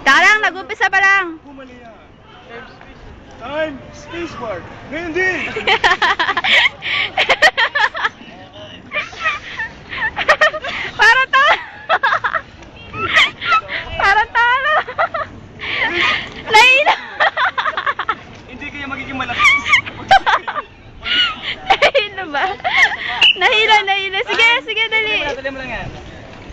Tarang, nag-umpisa pa lang. Bumali yan. Time, spacebar. Ngayon din. Para talo. Para talo. Nahilo. Hindi kayo magiging malakas. Nahilo ba? Nahilo. Sige, sige, dali. Dali mo lang yan.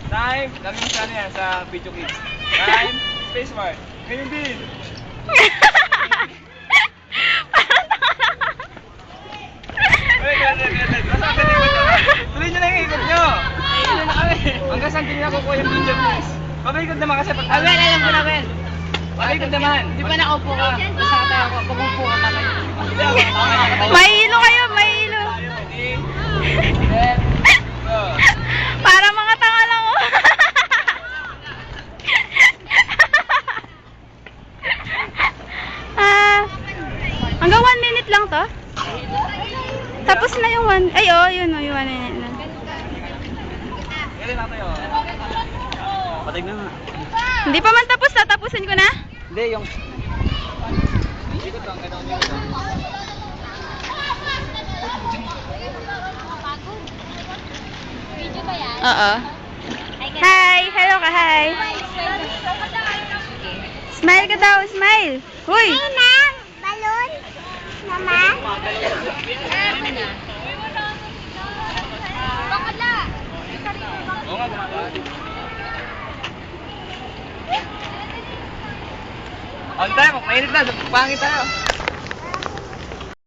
Time, lagi mo sa ano yan, sa video clips. Time, spacebar. Ngayon din. Tuloy nyo na yung ikot nyo. Tuloy na kami. Hanggang saan din nakukuha yung video clips. Pabikot naman kasi pag... Abel, alam ko na, Abel. Pabikot naman. Di ba nakaupo ka? Basta ka tayo ako. Pumupo ka tayo. Mahilo kayo, mahilo. Ready? Set. Go. Para mga tanga lang, oh. Hanggang 1 minute lang to. Tapos na yung 1. Ay, oh, yun, oh, yung 1 minute na. Kailan na tayo? Patay na nga. Hindi pa man tapos, tatapusin ko na. Hindi, yung... Ikot lang, ganun yung ikot. Video ba yan? Oo. Hi! Hello ka, hi! Smile ka daw, smile! Huy! Hey, ma'am! Balloon? Naman? Bakala! Oo nga, gumagawa. On time, mainit na. Pangit tayo.